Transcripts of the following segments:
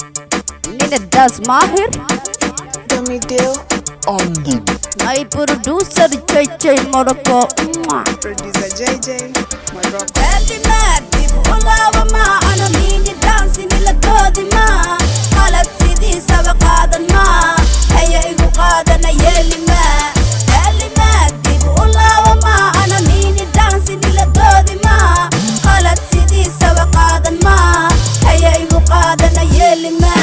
Nina Das Mahir, Dummy Deal, my producer JJ Morocco. producer JJ, my rock. كلمات والله ما أنا مين دانسي نلقودي ما قالت سيدي سبق هذا ما هيا إيقو قادنا يلي ما كلمات والله ما أنا مين دانسي نلقودي ما قالت سيدي سبق هذا ما هيا إيقو قادنا يلي ما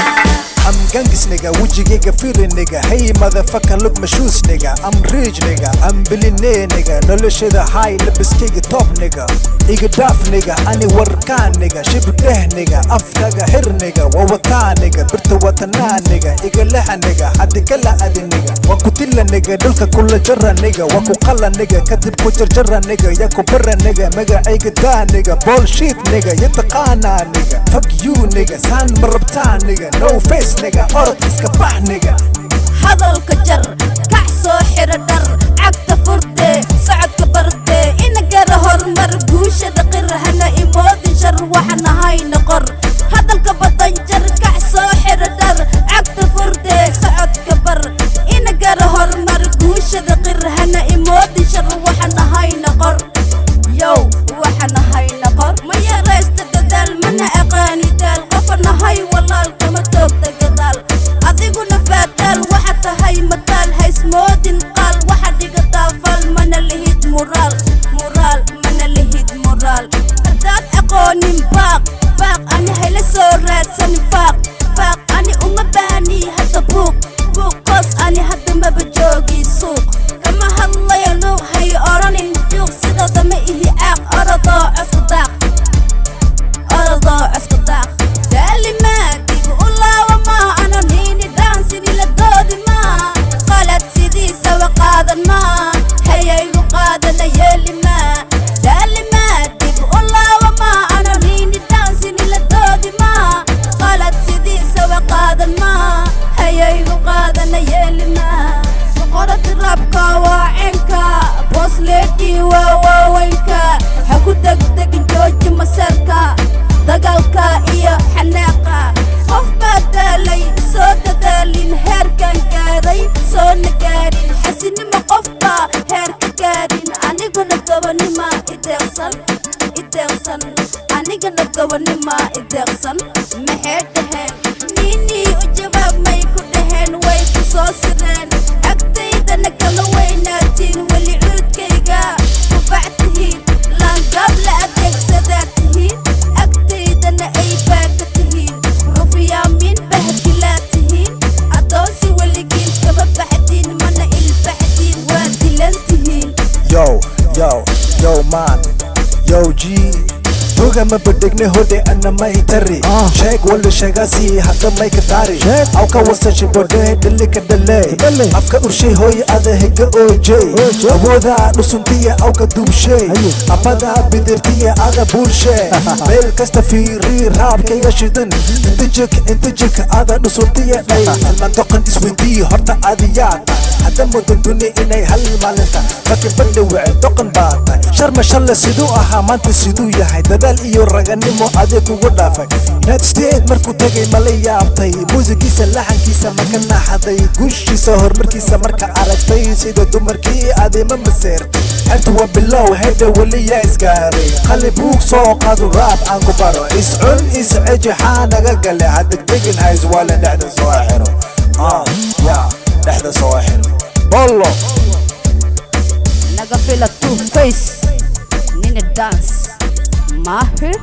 I'm gangis nigga, wujigega feeling nigga. Hey motherfucker, look my shoes nigga. I'm rich nigga, I'm billionaire nigga. Noloshada high, lebiskega top nigga. Iga daf nigga, ani warkan nigga. Shibdeh nigga, afkaga hir nigga. Wawata nigga, birta watana nigga. Iga leha nigga, hadi kala adi nigga. Wakutilla nigga, dulka kulla jarra nigga. Wakukalla nigga, katib kujar jarra nigga. Yaku barra nigga, mega iga da nigga. Bullshit nigga, yataqana nigga. Fuck you nigga, san marabta nigga. No face nigga, orod iska bax nigga. hadalka jar kac soo xira dhar cagta furte socodka barte ina gara hormar guushada qirhana imoodin shar waxaan ahayna qor hadalka badan jar kac soo xira dhar cagta furte socodka bar ina gara hormar guushada qirhana imoodin shar waxaan ahayna qor yow waxaan ahayna qor ma yaraysta dadaal mana aqaani daal qofana hay walaal kama toogta gadaal adiguna faataal waxa tahay mataal haysmoodin qaal waxa dhigataa fal mana lihid muraal mana lihid muraal haddaad aqoonin baaq ani hayla soo raadsan faaq ani uma baahni hadda buuq koos ani hadda maba joogi suuq kama hadlayo luuq hay oranin juuq sidooda ma ihi caaq orodoo cosku daaq كلمات والله ما أنا مين دانسي نلقودي ما قالت سيدي سوا قادا ما هيا يقادنا يلي ما كلمات والله ما أنا مين دانسي نلقودي ما قالت سيدي سوا قادا ما هيا يقادنا يلي ما فقرة ربكا وعينكا بوصلتي ووينكا حكو دقدق جوج مساركا dagaalka iyo xanaaqa qof baa daalay soo dadaalin heerkan gaaray soona gaarin xasinimo qof baa heerka gaarin aniguna gabanima ideeqsan anigana gabanima ideeqsan maxay dhaheen niinii u jawaab may ku dhaheen way ku soo sireen agtaydana kama weynaatiin weli cuudkayga kufactihiin laangaab la adeegsadaa tihiin Yo man, yo G Toga ma badegne hode anna mai tari Sheeg wala sheegasi hadda may ka taari Aw ka wasa shibode dili ka dale Afka urshay hoy ada higa ojay Awooda dhusuntiya aw ka dubshay Amada bidirtiya ada bulshay Meel kasta fiiri raabkayga shidan Inta jik ada dhusuntiya dhay Salman doqan isweydiyi horta adiyaata hadda mudan duni inay hal maalinta fakin badha wece doqan baa tahay sharma shalle siduu ahaa maanta siduu yahay dadaal iyo raganimo adeeg kugu dhaafay united states markuu tegay mala yaabtay muusigiisa laxankiisa maka naxaday guushiisa horumarkiisa marka aragtay sida dumarkii adeema maseertay xerta waa bilow hedha weli yaa isgaaray qali buug soo qaado raab aan ku baro iscun isceji xaa naga gale hadegdegin hays waa la dhexda soo xiro dhexda soo xiro bollo naga fila two face Nina Das Mahir